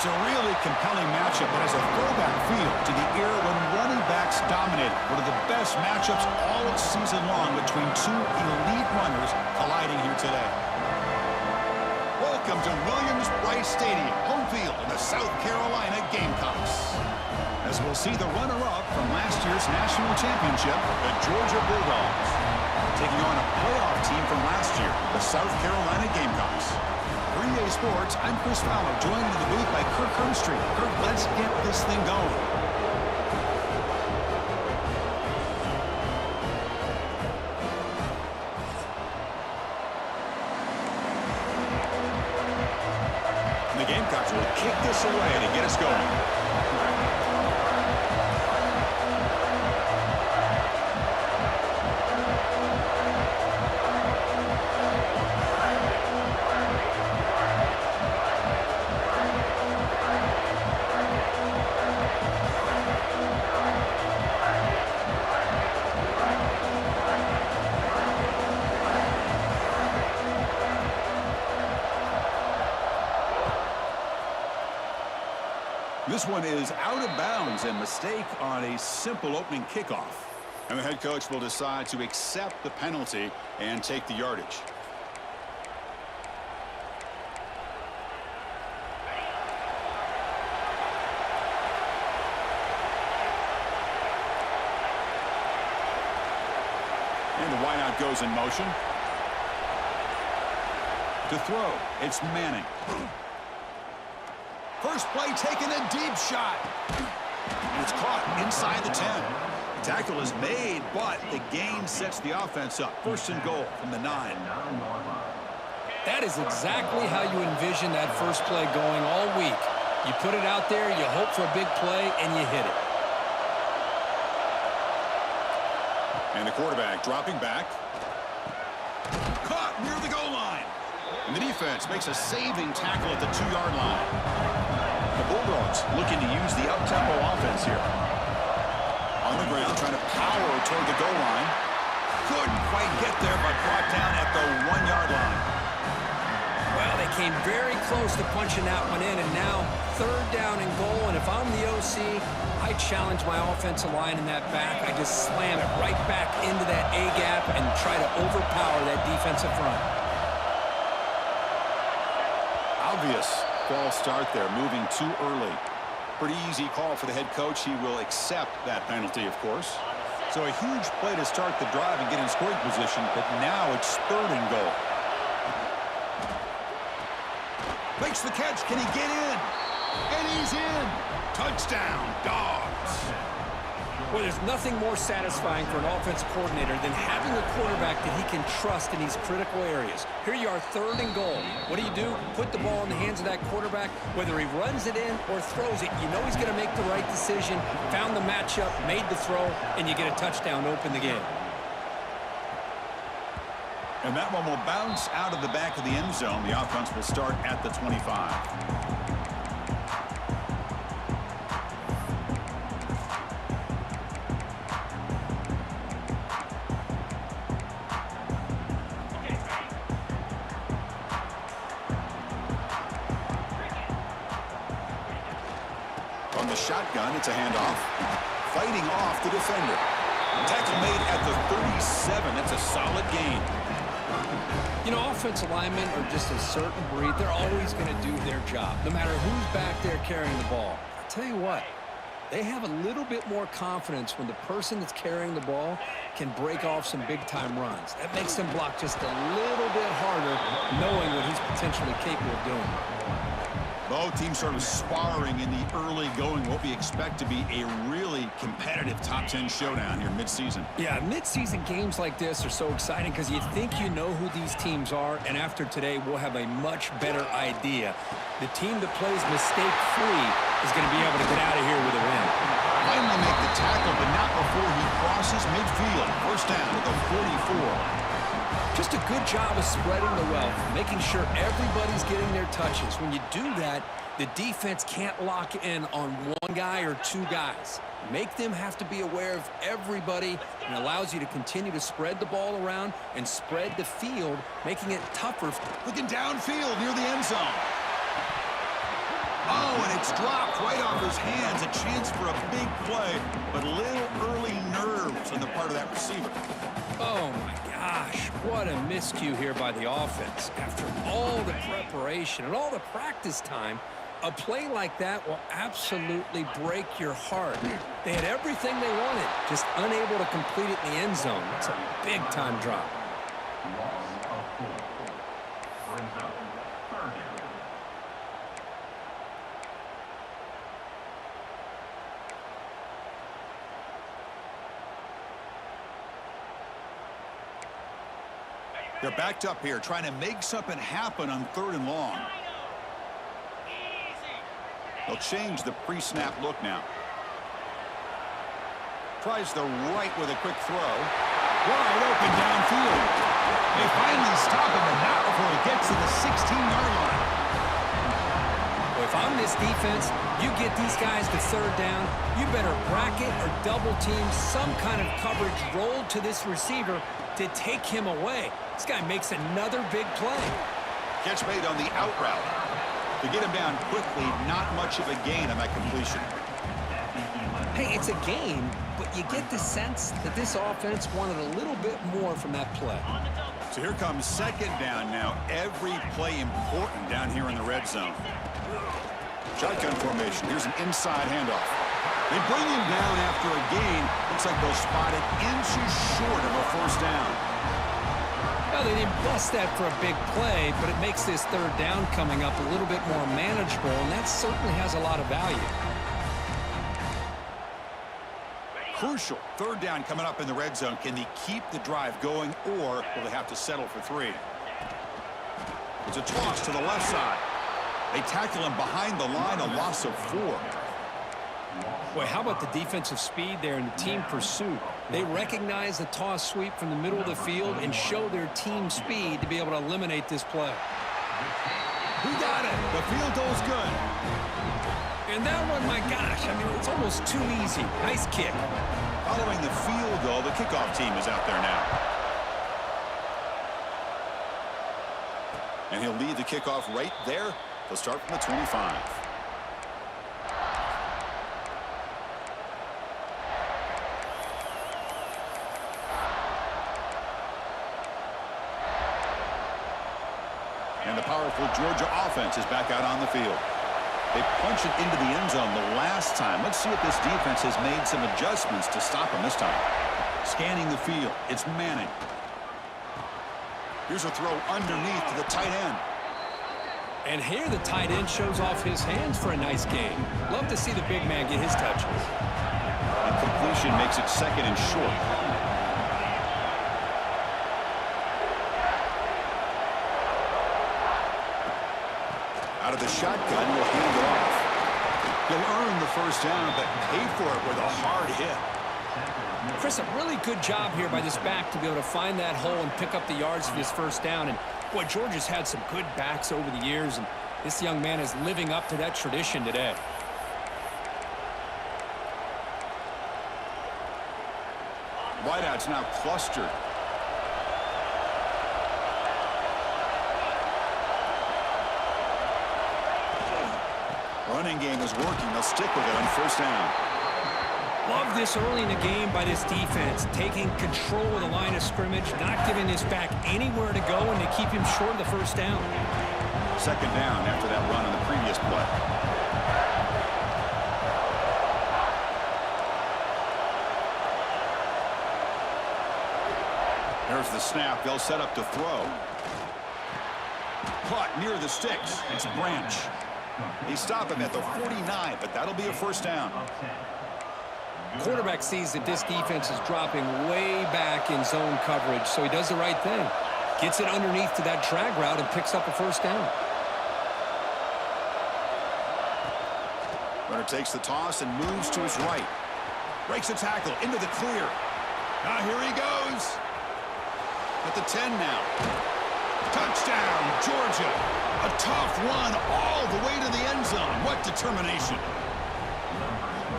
It's a really compelling matchup that has a throwback feel to the era when running backs dominated. One of the best matchups all season long between two elite runners colliding here today. Welcome to Williams-Brice Stadium, home field in the South Carolina Gamecocks. As we'll see the runner-up from last year's national championship, the Georgia Bulldogs, taking on a playoff team from last year, the South Carolina Gamecocks. 3A Sports, I'm Chris Fowler, joined in the booth by Kirk Hermstreet. Kirk, let's get this thing going. The Gamecocks will kick this away to get us going. This one is out of bounds, and mistake on a simple opening kickoff. And the head coach will decide to accept the penalty and take the yardage. And the wideout goes in motion. To throw, it's Manning. First play taking a deep shot. It's caught inside the 10. Tackle is made, but the gain sets the offense up. First and goal from the 9. That is exactly how you envision that first play going all week. You put it out there, you hope for a big play, and you hit it. And the quarterback dropping back. Caught near the goal line. And the defense makes a saving tackle at the 2-yard line. The Bulldogs looking to use the up-tempo offense here. On the ground, trying to power toward the goal line. Couldn't quite get there, but brought down at the 1-yard line. Well, they came very close to punching that one in, and now third down and goal. And if I'm the OC, I challenge my offensive line in that back. I just slam it right back into that A-gap and try to overpower that defensive front. Obvious false start there, moving too early. Pretty easy call for the head coach. He will accept that penalty, of course. So a huge play to start the drive and get in scoring position, but now it's third and goal. Makes the catch. Can he get in? And he's in. Touchdown, Dogs. Well, there's nothing more satisfying for an offensive coordinator than having a quarterback that he can trust in these critical areas. Here you are, third and goal. What do? Put the ball in the hands of that quarterback. Whether he runs it in or throws it, you know he's going to make the right decision. Found the matchup, made the throw, and you get a touchdown to open the game. And that one will bounce out of the back of the end zone. The offense will start at the 25. On the shotgun, it's a handoff. Fighting off the defender. Tackle made at the 37. That's a solid gain. You know, offensive linemen are just a certain breed. They're always going to do their job, no matter who's back there carrying the ball. I'll tell you what, they have a little bit more confidence when the person that's carrying the ball can break off some big-time runs. That makes them block just a little bit harder, knowing what he's potentially capable of doing. Both teams sort of sparring in the early going, what we expect to be a really competitive top 10 showdown here mid-season. Yeah, mid-season games like this are so exciting because you think you know who these teams are, and after today, we'll have a much better idea. The team that plays mistake-free is going to be able to get out of here with a win. Finally make the tackle, but not before he crosses midfield. First down at the 44. Just a good job of spreading the wealth, making sure everybody's getting their touches. When you do that, the defense can't lock in on one guy or two guys. Make them have to be aware of everybody, and allows you to continue to spread the ball around and spread the field, making it tougher. Looking downfield near the end zone. Oh, and it's dropped right off his hands. A chance for a big play, but a little early nerves on the part of that receiver. Oh, my gosh. What a miscue here by the offense. After all the preparation and all the practice time, a play like that will absolutely break your heart. They had everything they wanted, just unable to complete it in the end zone. It's a big-time drop. They're backed up here, trying to make something happen on 3rd and long. They'll change the pre-snap look now. Tries the right with a quick throw. Wide open downfield. They finally stop him, but not before he gets to the 16-yard line. Well, if I'm this defense, you get these guys to 3rd down, you better bracket or double team some kind of coverage rolled to this receiver to take him away. This guy makes another big play. Catch made on the out route. To get him down quickly, not much of a gain on that completion. Hey, it's a game, but you get the sense that this offense wanted a little bit more from that play. So here comes 2nd down now. Every play important down here in the red zone. Shotgun formation. Here's an inside handoff. They bring him down after a gain. Looks like they'll spot it inches short of a 1st down. Well, they didn't bust that for a big play, but it makes this 3rd down coming up a little bit more manageable, and that certainly has a lot of value. Crucial 3rd down coming up in the red zone. Can they keep the drive going, or will they have to settle for 3? It's a toss to the left side. They tackle him behind the line, a loss of 4. Boy, how about the defensive speed there and the team pursuit? They recognize the toss sweep from the middle of the field and show their team speed to be able to eliminate this play. Who got it? The field goal's good. And that one, my gosh, I mean, it's almost too easy. Nice kick. Following the field goal, the kickoff team is out there now. And he'll lead the kickoff right there. They'll start from the 25. And the powerful Georgia offense is back out on the field. They punch it into the end zone the last time. Let's see if this defense has made some adjustments to stop them this time. Scanning the field. It's Manning. Here's a throw underneath to the tight end. And here the tight end shows off his hands for a nice gain. Love to see the big man get his touches. And completion makes it 2nd and short. Out of the shotgun, will hand it off. He'll earn the 1st down, but pay for it with a hard hit. Chris, a really good job here by this back to be able to find that hole and pick up the yards for his 1st down. And boy, Georgia's had some good backs over the years, and this young man is living up to that tradition today. Wideouts now clustered. Running game is working. They'll stick with it on 1st down. Love this early in the game by this defense, taking control of the line of scrimmage, not giving this back anywhere to go, and to keep him short of the 1st down. 2nd down after that run on the previous play. There's the snap. They'll set up to throw. Caught near the sticks. It's Branch. They stop him at the 49, but that'll be a 1st down. Quarterback sees that this defense is dropping way back in zone coverage, so he does the right thing. Gets it underneath to that drag route and picks up a 1st down. Runner takes the toss and moves to his right. Breaks a tackle into the clear. Now here he goes. At the 10 now. Touchdown, Georgia. A tough run all the way to the end zone. What determination.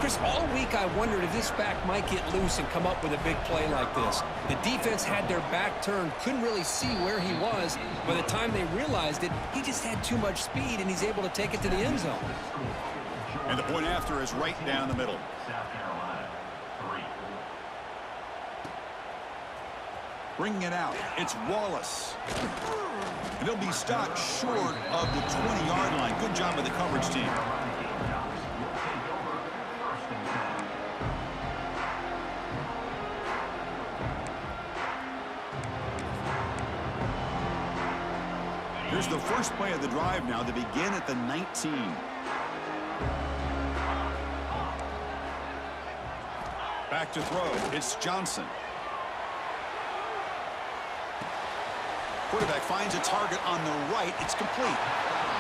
Chris, all week I wondered if this back might get loose and come up with a big play like this. The defense had their back turned, couldn't really see where he was. By the time they realized it, he just had too much speed, and he's able to take it to the end zone. And the point after is right down the middle. Bringing it out, it's Wallace. And he'll be stopped short of the 20-yard line. Good job by the coverage team. Here's the first play of the drive now. They begin at the 19. Back to throw. It's Johnson. Quarterback finds a target on the right. It's complete.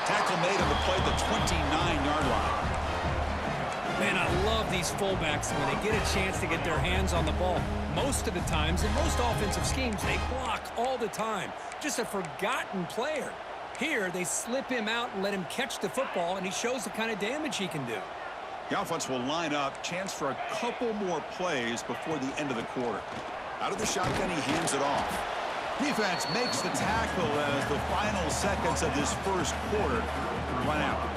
Tackle made on the play at the 29-yard line. Man, I love these fullbacks when they get a chance to get their hands on the ball. Most of the times, in most offensive schemes, they block all the time. Just a forgotten player. Here, they slip him out and let him catch the football, and he shows the kind of damage he can do. The offense will line up. Chance for a couple more plays before the end of the quarter. Out of the shotgun, he hands it off. Defense makes the tackle as the final seconds of this first quarter run out.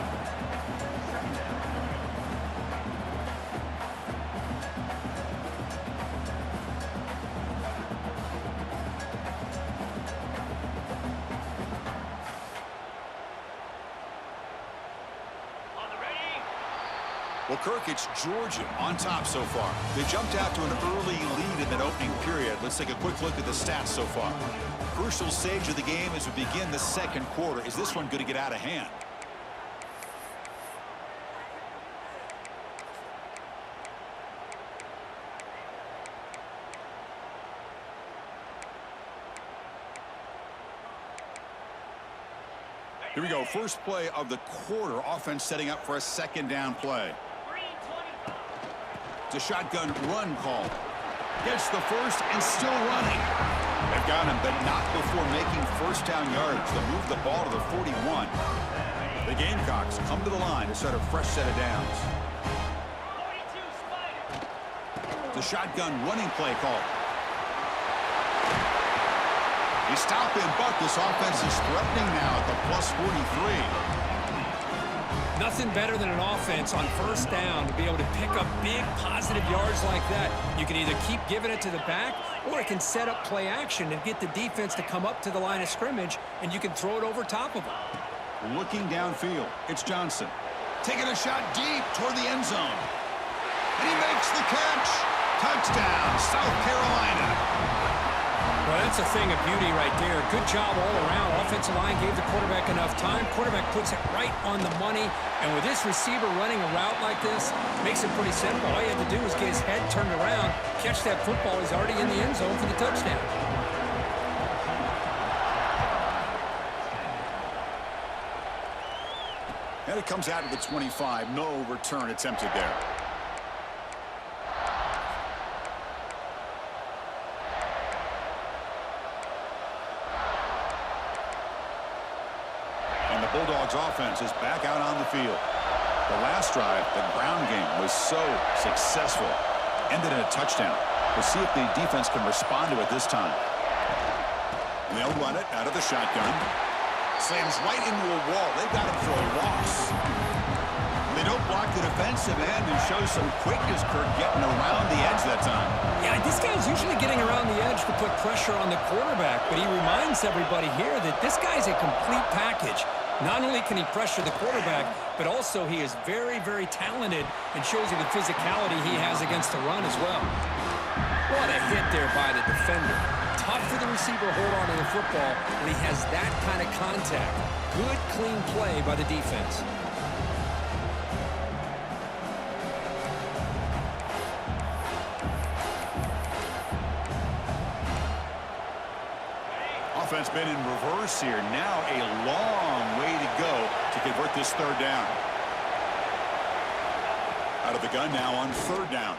Well, Kirk, it's Georgia on top so far. They jumped out to an early lead in that opening period. Let's take a quick look at the stats so far. Crucial stage of the game as we begin the second quarter. Is this one going to get out of hand? Here we go. First play of the quarter. Offense setting up for a second down play. It's a shotgun run call. Gets the first and still running. They've got him, but not before making first down yards. They'll move the ball to the 41. The Gamecocks come to the line to start a fresh set of downs. The shotgun running play call. You stop him, but this offense is threatening now at the plus 43. Nothing better than an offense on first down to be able to pick up big positive yards like that. You can either keep giving it to the back, or it can set up play action and get the defense to come up to the line of scrimmage, and you can throw it over top of them. Looking downfield, it's Johnson. Taking a shot deep toward the end zone. And he makes the catch. Touchdown, South Carolina. Well, that's a thing of beauty right there. Good job all around. Offensive line gave the quarterback enough time. Quarterback puts it right on the money. And with this receiver running a route like this, makes it pretty simple. All you have to do is get his head turned around, catch that football. He's already in the end zone for the touchdown. And it comes out of the 25. No return attempted there. Bulldogs offense is back out on the field. The last drive, the ground game, was so successful. Ended in a touchdown. We'll see if the defense can respond to it this time. And they'll run it out of the shotgun. Slams right into a wall. They've got him for a loss. They don't block the defensive end and show some quickness, Kirk, getting around the edge that time. Yeah, this guy's usually getting around the edge to put pressure on the quarterback, but he reminds everybody here that this guy's a complete package. Not only can he pressure the quarterback, but also he is very, very talented and shows you the physicality he has against the run as well. What a hit there by the defender. Tough for the receiver to hold on to the football when he has that kind of contact. Good, clean play by the defense. Offense been in reverse here. Now a long way to go to convert this third down. Out of the gun now on third down.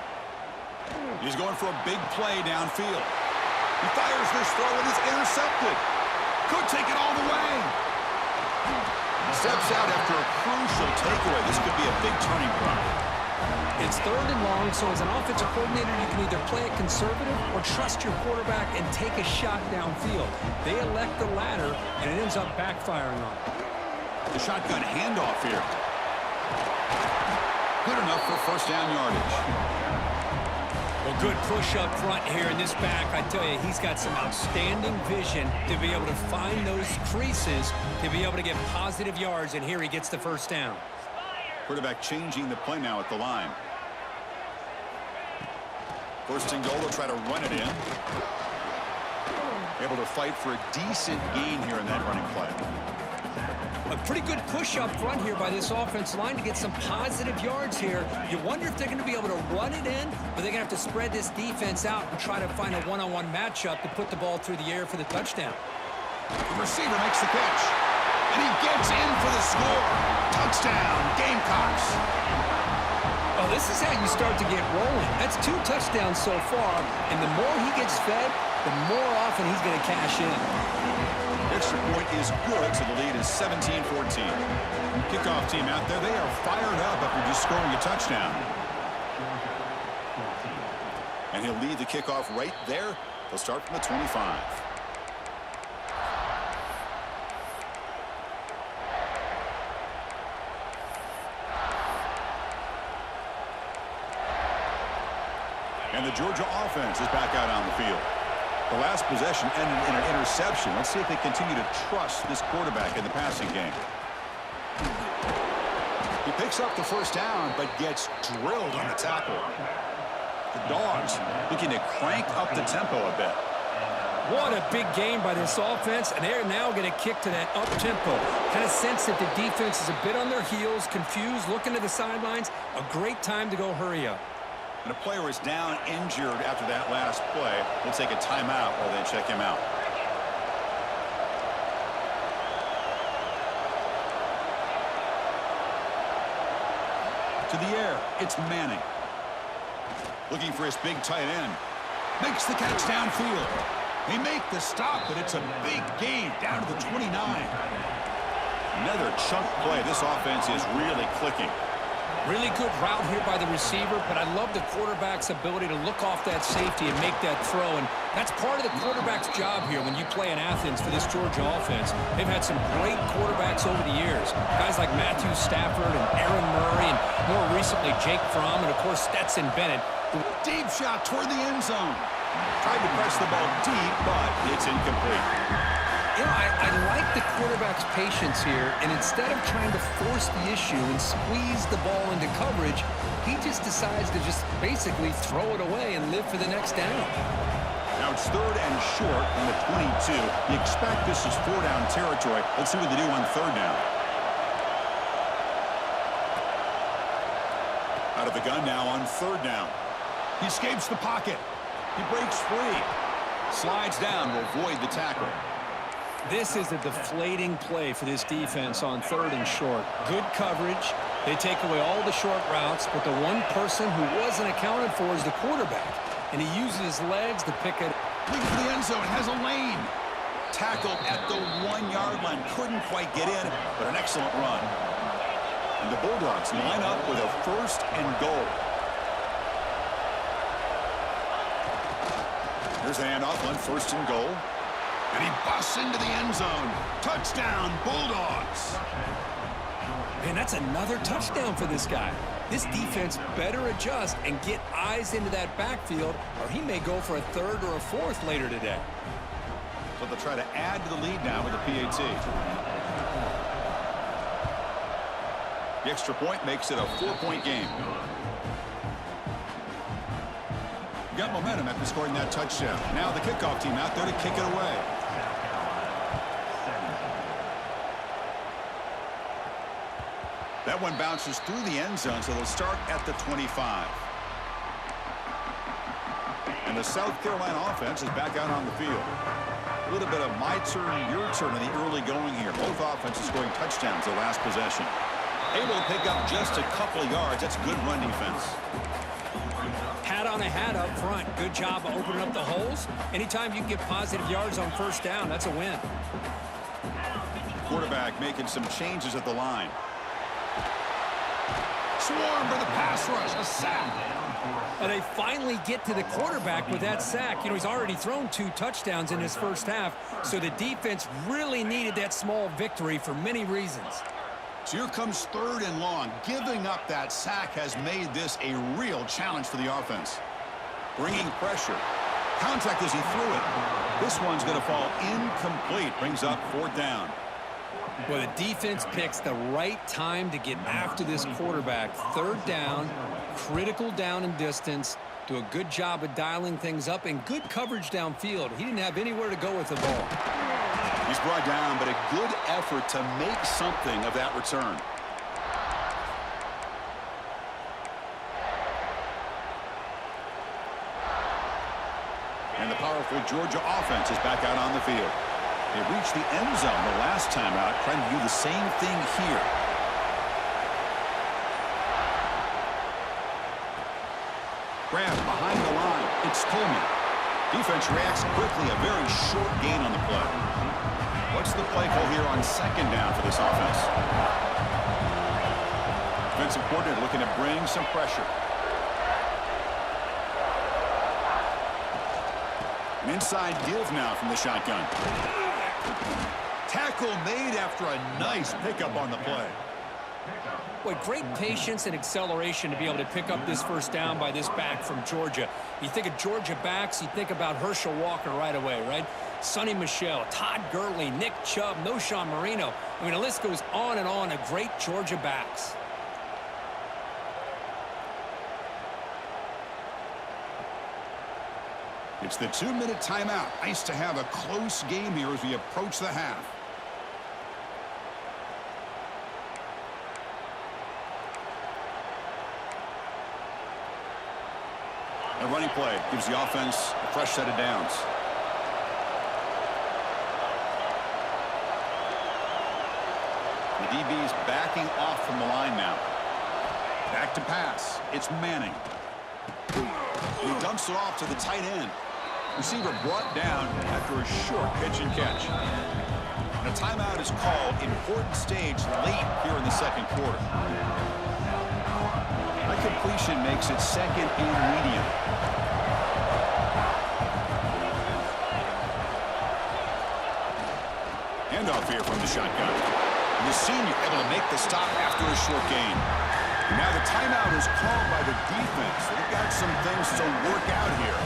He's going for a big play downfield. He fires this throw and it's intercepted. Could take it all the way. Steps out after a crucial takeaway. This could be a big turning point. It's 3rd and long, so as an offensive coordinator, you can either play it conservative or trust your quarterback and take a shot downfield. They elect the latter, and it ends up backfiring on them. The shotgun handoff here. Good enough for first down yardage. Well, good push up front here in this back. I tell you, he's got some outstanding vision to be able to find those creases, to be able to get positive yards, and here he gets the first down. Quarterback changing the play now at the line. First and goal, they'll try to run it in. Able to fight for a decent gain here in that running play. A pretty good push up front here by this offensive line to get some positive yards here. You wonder if they're going to be able to run it in, but they're going to have to spread this defense out and try to find a one-on-one matchup to put the ball through the air for the touchdown. The receiver makes the catch, and he gets in for the score. Touchdown, Gamecocks. Oh, this is how you start to get rolling. That's 2 touchdowns so far, and the more he gets fed, the more often he's going to cash in. Extra point is good, so the lead is 17-14. Kickoff team out there, they are fired up after just scoring a touchdown. And he'll lead the kickoff right there. They'll start from the 25. And the Georgia offense is back out on the field. The last possession ended in an interception. Let's see if they continue to trust this quarterback in the passing game. He picks up the first down, but gets drilled on the tackle. The Dogs looking to crank up the tempo a bit. What a big game by this offense, and they're now going to kick to that up-tempo. Kind of sense that the defense is a bit on their heels, confused, looking to the sidelines. A great time to go hurry up. And a player is down injured after that last play. We'll take a timeout while they check him out. To the air, it's Manning. Looking for his big tight end. Makes the catch downfield. They make the stop, but it's a big gain down to the 29. Another chunk play. This offense is really clicking. Really good route here by the receiver, but I love the quarterback's ability to look off that safety and make that throw, and that's part of the quarterback's job here when you play in Athens for this Georgia offense. They've had some great quarterbacks over the years, guys like Matthew Stafford and Aaron Murray, and more recently Jake Fromm, and of course Stetson Bennett. Deep shot toward the end zone. Tried to press the ball deep, but it's incomplete. You know, I like the quarterback's patience here, and instead of trying to force the issue and squeeze the ball into coverage, he just decides to just basically throw it away and live for the next down. Now it's 3rd and short from the 22. You expect this is 4-down territory. Let's see what they do on 3rd down. Out of the gun now on 3rd down. He escapes the pocket. He breaks free. Slides down to avoid the tackle. This is a deflating play for this defense on 3rd and short. Good coverage. They take away all the short routes, but the one person who wasn't accounted for is the quarterback. And he uses his legs to pick it. Looking for the end zone. Has a lane. Tackled at the 1-yard line. Couldn't quite get in, but an excellent run. And the Bulldogs line up with a 1st and goal. Here's the handoff on 1st and goal. And he busts into the end zone. Touchdown, Bulldogs. Man, that's another touchdown for this guy. This defense better adjust and get eyes into that backfield, or he may go for a 3rd or a 4th later today. So they'll try to add to the lead now with a PAT. The extra point makes it a 4-point game. Got momentum after scoring that touchdown. Now the kickoff team out there to kick it away. That one bounces through the end zone, so they'll start at the 25. And the South Carolina offense is back out on the field. A little bit of my turn, your turn in the early going here. Both offenses scoring touchdowns the last possession. Able to pick up just a couple of yards. That's good run defense. Hat on a hat up front. Good job of opening up the holes. Anytime you can get positive yards on 1st down, that's a win. Quarterback making some changes at the line. swarmed by the pass rush. A sack. And they finally get to the quarterback with that sack. You know, he's already thrown 2 touchdowns in his first half, so the defense really needed that small victory for many reasons. So here comes 3rd and long. Giving up that sack has made this a real challenge for the offense. Bringing pressure. Contact as he threw it. This one's going to fall incomplete. Brings up 4th down. Well, the defense picks the right time to get after this quarterback. 3rd down, critical down and distance. Do a good job of dialing things up and good coverage downfield. He didn't have anywhere to go with the ball. He's brought down, but a good effort to make something of that return. And the powerful Georgia offense is back out on the field. They reached the end zone the last time out, trying to do the same thing here. Grab behind the line. It's Coleman. Defense reacts quickly. A very short gain on the play. What's the play call here on 2nd down for this offense? Defensive coordinator looking to bring some pressure. An inside give now from the shotgun. Tackle made after a nice pickup on the play. Boy, great patience and acceleration to be able to pick up this first down by this back from Georgia. You think of Georgia backs, you think about Herschel Walker right away, right? Sonny Michel, Todd Gurley, Nick Chubb, Noshawn Marino. I mean, the list goes on and on of great Georgia backs. It's the 2-minute timeout. Nice to have a close game here as we approach the half. A running play gives the offense a fresh set of downs. The DB's backing off from the line now. Back to pass. It's Manning. He dumps it off to the tight end. Receiver brought down after a short pitch and catch. And a timeout is called. Important stage late here in the 2nd quarter. That completion makes it 2nd and medium. Handoff here from the shotgun. And the senior able to make the stop after a short gain. And now the timeout is called by the defense. They've got some things to work out here.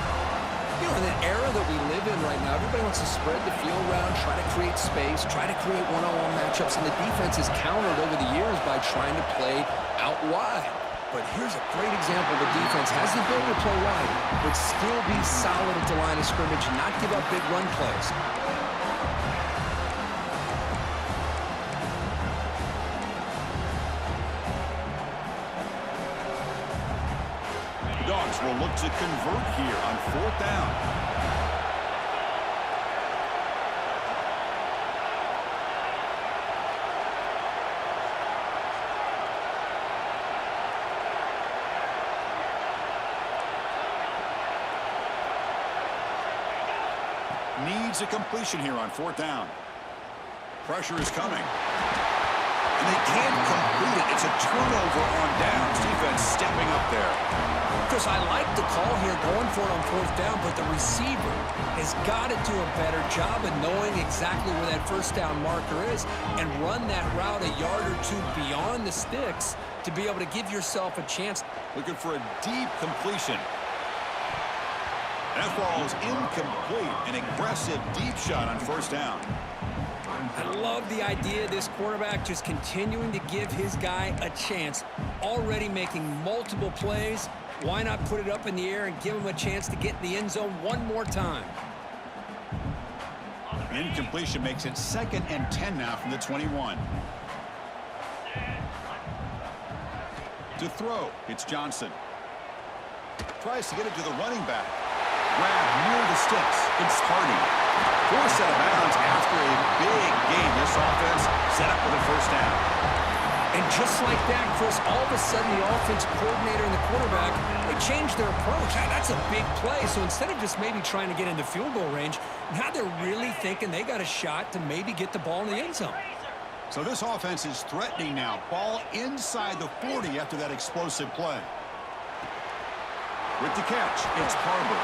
You know, in the era that we live in right now, everybody wants to spread the field around, try to create space, try to create one-on-one matchups, and the defense has countered over the years by trying to play out wide. But here's a great example. The defense has the ability to play wide, but still be solid at the line of scrimmage and not give up big run plays. Dogs will look to convert here on 4th down. Needs a completion here on 4th down. Pressure is coming. And they can't complete it. It's a turnover on downs. Defense stepping up there. Chris, I like the call here going for it on 4th down, but the receiver has got to do a better job of knowing exactly where that 1st down marker is and run that route a yard or 2 beyond the sticks to be able to give yourself a chance. Looking for a deep completion. That ball is incomplete. An aggressive deep shot on 1st down. I love the idea of this quarterback just continuing to give his guy a chance. Already making multiple plays. Why not put it up in the air and give him a chance to get in the end zone one more time? Incompletion makes it 2nd and 10 now from the 21. To throw, it's Johnson. Tries to get it to the running back. Grab near the sticks. It's Hardy. Forced out of bounds after a big gain. This offense set up with a 1st down. And just like that, Chris, all of a sudden the offense coordinator and the quarterback, they changed their approach. That's a big play. So instead of just maybe trying to get into field goal range, now they're really thinking they got a shot to maybe get the ball in the end zone. So this offense is threatening now. Ball inside the 40 after that explosive play. With the catch, it's Harbor.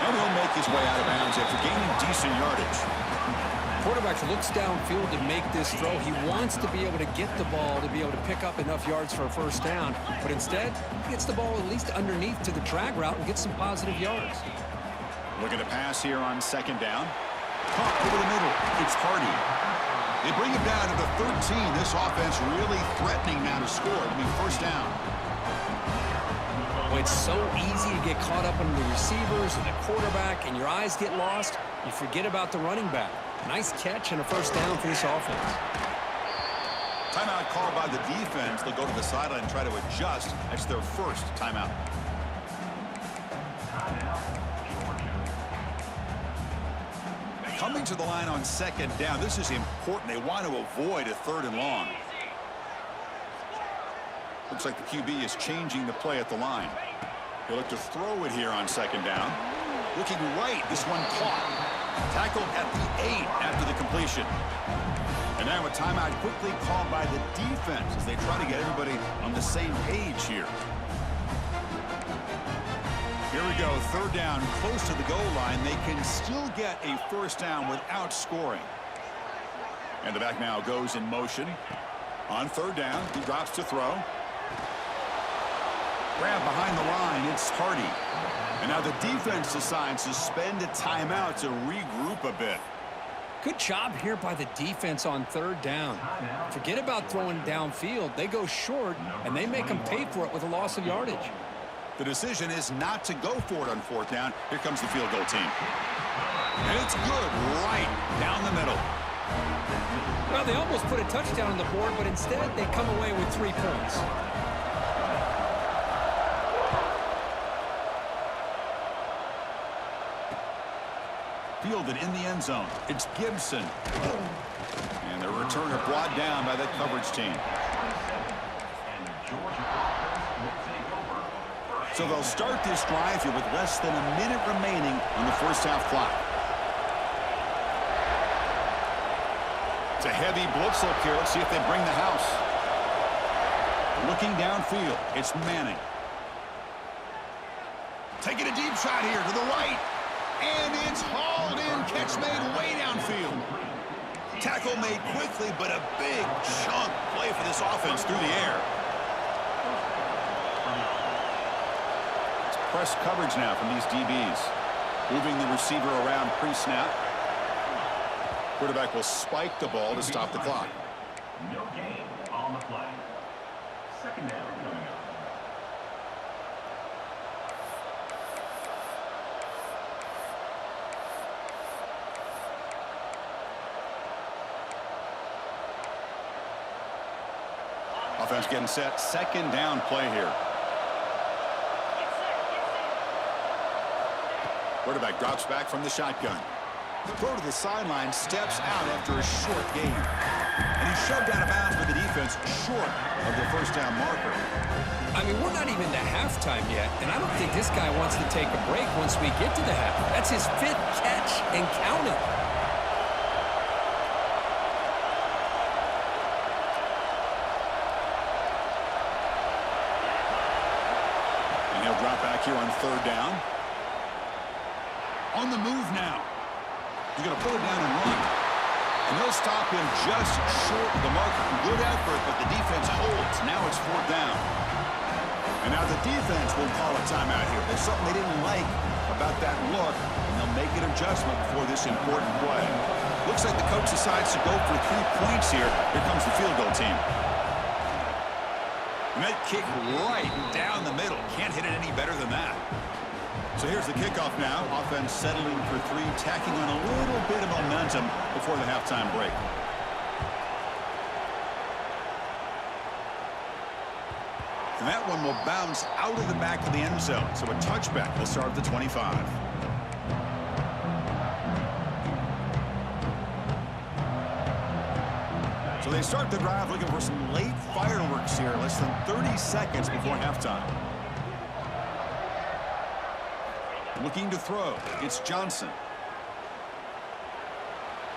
And he'll make his way out of bounds after gaining decent yardage. Quarterback looks downfield to make this throw. He wants to be able to get the ball to be able to pick up enough yards for a first down. But instead, he gets the ball at least underneath to the drag route and gets some positive yards. Looking to pass here on second down. Caught over the middle. It's Hardy. They bring him down to the 13. This offense really threatening now to score. It'll be first down. Well, it's so easy to get caught up on the receivers and the quarterback, and your eyes get lost. You forget about the running back. Nice catch and a first down for this offense. Timeout called by the defense. They'll go to the sideline and try to adjust. That's their first timeout. Coming to the line on second down. This is important. They want to avoid a third and long. Looks like the QB is changing the play at the line. He'll look to throw it here on second down. Looking right. This one caught. Tackled at the 8 after the completion. And now a timeout quickly called by the defense as they try to get everybody on the same page here. Here we go, third down, close to the goal line. They can still get a first down without scoring. And the back now goes in motion. On third down, he drops to throw. Grab behind the line, it's Hardy. And now the defense decides to spend a timeout to regroup a bit. Good job here by the defense on third down. Forget about throwing downfield. They go short, and they make them pay for it with a loss of yardage. The decision is not to go for it on fourth down. Here comes the field goal team. And it's good right down the middle. Well, they almost put a touchdown on the board, but instead they come away with 3 points. Fielded in the end zone. It's Gibson. And the returner brought down by that coverage team. So they'll start this drive here with less than a minute remaining on the first half clock. It's a heavy blitz up here. Let's see if they bring the house. Looking downfield. It's Manning. Taking a deep shot here to the right. And it's hauled in. Catch made way downfield. Tackle made quickly, but a big chunk play for this offense through the air. It's press coverage now from these DBs. Moving the receiver around pre-snap. Quarterback will spike the ball to stop the clock. No gain on the play. Second down coming up. Offense getting set. Second down play here. Quarterback drops back from the shotgun. Throw to the sideline, steps out after a short gain. And he's shoved out of bounds with the defense short of the first down marker. I mean, we're not even to halftime yet, and I don't think this guy wants to take a break once we get to the half. That's his 5th catch and counting. Drop back here on third down. On the move now. He's going to pull it down and run. And they'll stop him just short of the marker. Good effort, but the defense holds. Now it's fourth down. And now the defense will call a timeout here. There's something they didn't like about that look, and they'll make an adjustment before this important play. Looks like the coach decides to go for 3 points here. Here comes the field goal team. And that kick right down the middle. Can't hit it any better than that. So here's the kickoff now. Offense settling for 3, tacking on a little bit of momentum before the halftime break. And that one will bounce out of the back of the end zone. So a touchback will start at the 25. So they start the drive looking for some late fireworks here, less than 30 seconds before halftime. Looking to throw. It's Johnson.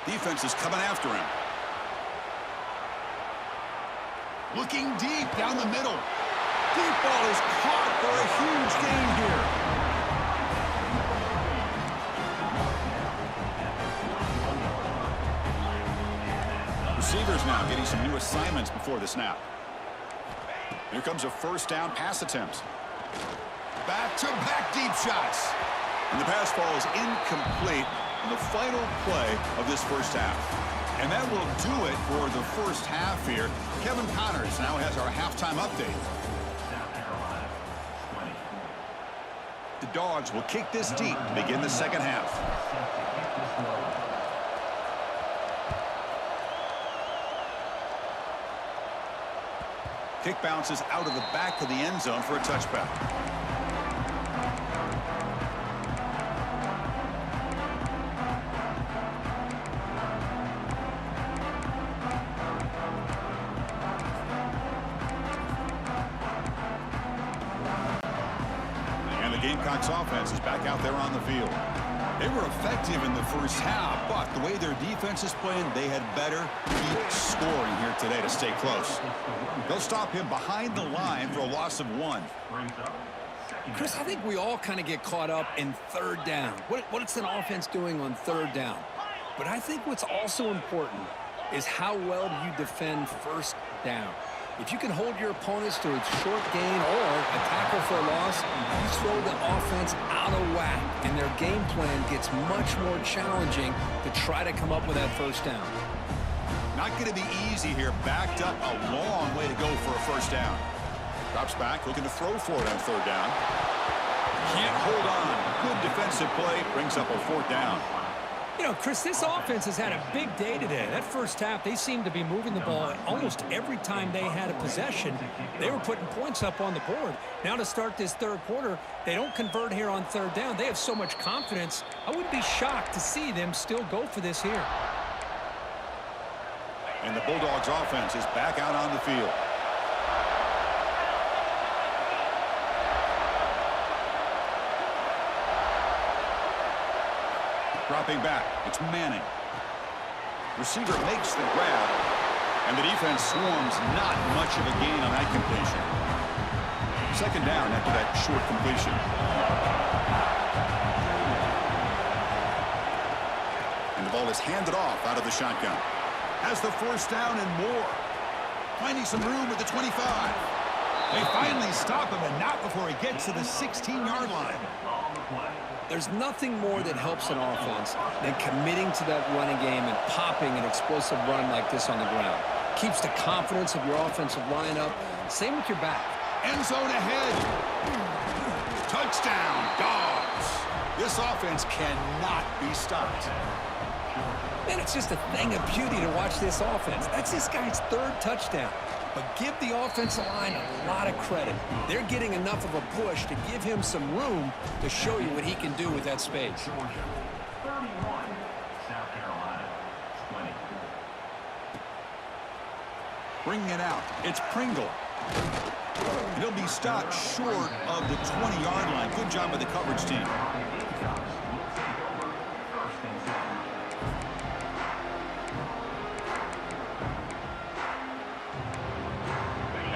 Defense is coming after him. Looking deep down the middle. Deep ball is caught for a huge gain here. Receivers now getting some new assignments before the snap. Here comes a first down pass attempt. Back-to-back deep shots. And the pass ball is incomplete in the final play of this first half. And that will do it for the first half here. Kevin Connors now has our halftime update. The Dogs will kick this deep to begin the second half. Kick bounces out of the back of the end zone for a touchback. And the Gamecocks offense is back out there on the field. They were effective in the first half, but the way their defense is playing, they had better keep scoring here today to stay close. They'll stop him behind the line for a loss of 1. Chris, I think we all kind of get caught up in third down. What's an offense doing on third down? But I think what's also important is how well do you defend first down. If you can hold your opponents to a short gain or a tackle for a loss, you throw the offense out of whack, and their game plan gets much more challenging to try to come up with that first down. Not going to be easy here. Backed up a long way to go for a first down. Drops back, looking to throw for it on third down. Can't hold on. Good defensive play. Brings up a fourth down. You know, Chris, this offense has had a big day today. That first half, they seemed to be moving the ball almost every time they had a possession. They were putting points up on the board. Now to start this third quarter, they don't convert here on third down. They have so much confidence. I wouldn't be shocked to see them still go for this here. And the Bulldogs offense is back out on the field. Dropping back, it's Manning. Receiver makes the grab, and the defense swarms. Not much of a gain on that completion. Second down after that short completion. And the ball is handed off out of the shotgun. Has the first down and more. Finding some room at the 25. They finally stop him, and not before he gets to the 16-yard line. There's nothing more that helps an offense than committing to that running game and popping an explosive run like this on the ground. Keeps the confidence of your offensive line up. Same with your back. End zone ahead. Touchdown, Dogs. This offense cannot be stopped. Man, it's just a thing of beauty to watch this offense. That's this guy's third touchdown. But give the offensive line a lot of credit. They're getting enough of a push to give him some room to show you what he can do with that space. 31, South Carolina, 20. Bringing it out. It's Pringle. And he'll be stopped short of the 20-yard line. Good job by the coverage team.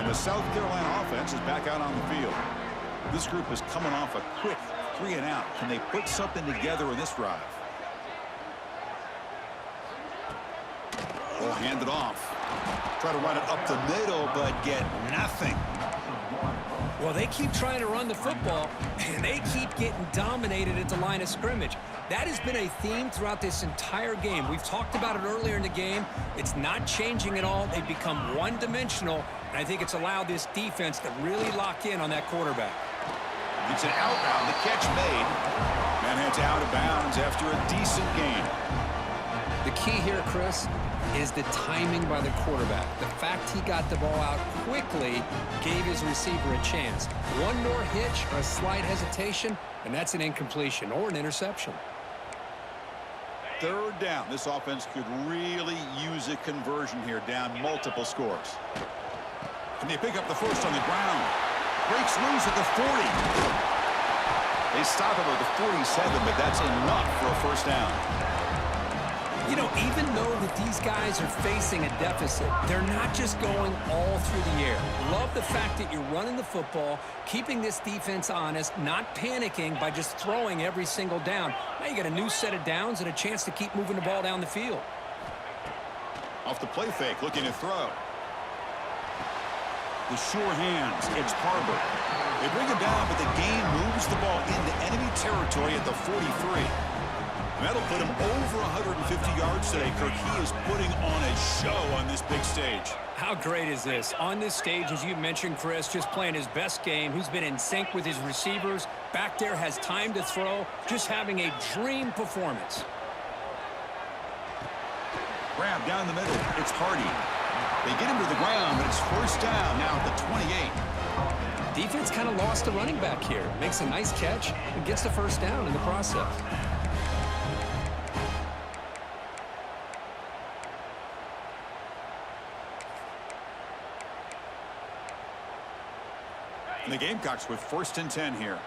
The South Carolina offense is back out on the field. This group is coming off a quick 3-and-out. Can they put something together in this drive? They'll hand it off. Try to run it up the middle, but get nothing. Well, they keep trying to run the football, and they keep getting dominated at the line of scrimmage. That has been a theme throughout this entire game. We've talked about it earlier in the game. It's not changing at all. They've become one-dimensional, and I think it's allowed this defense to really lock in on that quarterback. It's an out route. The catch made. And it's out of bounds after a decent gain. The key here, Chris, is the timing by the quarterback. The fact he got the ball out quickly gave his receiver a chance. One more hitch or a slight hesitation, and that's an incompletion or an interception. Third down. This offense could really use a conversion here, down multiple scores. Can they pick up the first on the ground? Breaks loose at the 40. They stop him at the 47, but that's enough for a first down. You know, even though that these guys are facing a deficit, they're not just going all through the air. Love the fact that you're running the football, keeping this defense honest, not panicking by just throwing every single down. Now you got a new set of downs and a chance to keep moving the ball down the field. Off the play fake, looking to throw. The sure hands, it's Harbor. They bring him down, but the game moves the ball into enemy territory at the 43. And that'll put him over 150 yards today, Kirk. He is putting on a show on this big stage. How great is this? On this stage, as you mentioned, Chris, just playing his best game. He's been in sync with his receivers. Back there, has time to throw. Just having a dream performance. Grab down the middle. It's Hardy. They get him to the ground, but it's first down now at the 28. Defense kind of lost the running back here. Makes a nice catch and gets the first down in the process. And the Gamecocks with 1st and 10 here.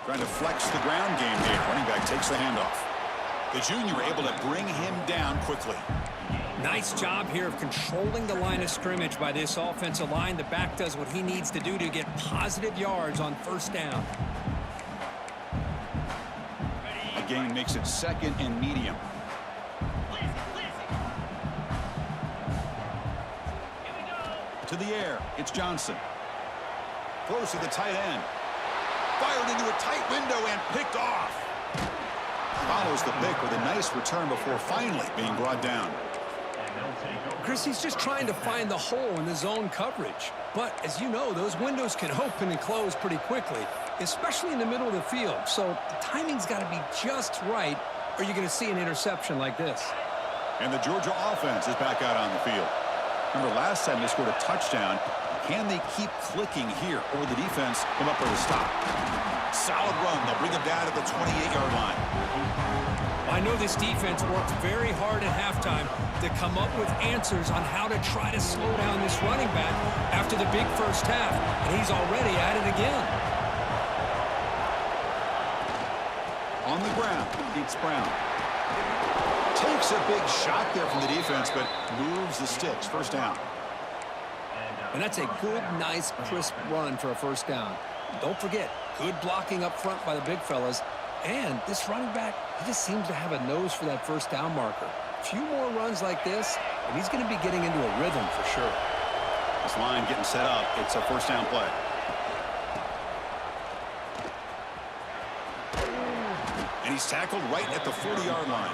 Trying to flex the ground game here. Running back takes the handoff. The junior able to bring him down quickly. Nice job here of controlling the line of scrimmage by this offensive line. The back does what he needs to do to get positive yards on first down. The gain makes it 2nd and medium. To the air, it's Johnson. Throws to the tight end. Fired into a tight window and picked off. Follows the pick with a nice return before finally being brought down. Chris, he's just trying to find the hole in the zone coverage. But as you know, those windows can open and close pretty quickly, especially in the middle of the field. So the timing's got to be just right, or you're going to see an interception like this. And the Georgia offense is back out on the field. Remember last time they scored a touchdown. Can they keep clicking here, or will the defense come up with a stop? Solid run. They'll bring him down to the 28-yard line. I know this defense worked very hard at halftime to come up with answers on how to try to slow down this running back after the big first half, and he's already at it again. On the ground, beats Brown. Takes a big shot there from the defense, but moves the sticks. First down. And that's a good, nice, crisp run for a first down. Don't forget, good blocking up front by the big fellas. And this running back, he just seems to have a nose for that first down marker. A few more runs like this, and he's going to be getting into a rhythm for sure. This line getting set up. It's a first down play. And he's tackled right at the 40-yard line.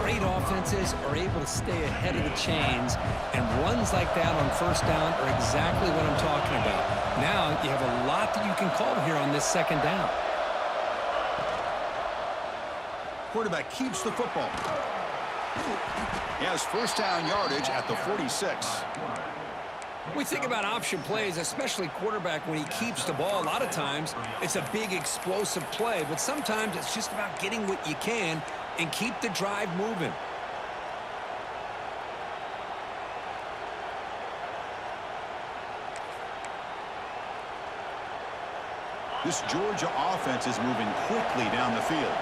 Great offenses are able to stay ahead of the chains, and runs like that on first down are exactly what I'm talking about. Now you have a lot that you can call here on this second down. Quarterback keeps the football. He has first down yardage at the 46. We think about option plays, especially quarterback, when he keeps the ball. A lot of times it's a big explosive play, but sometimes it's just about getting what you can and keep the drive moving. This Georgia offense is moving quickly down the field.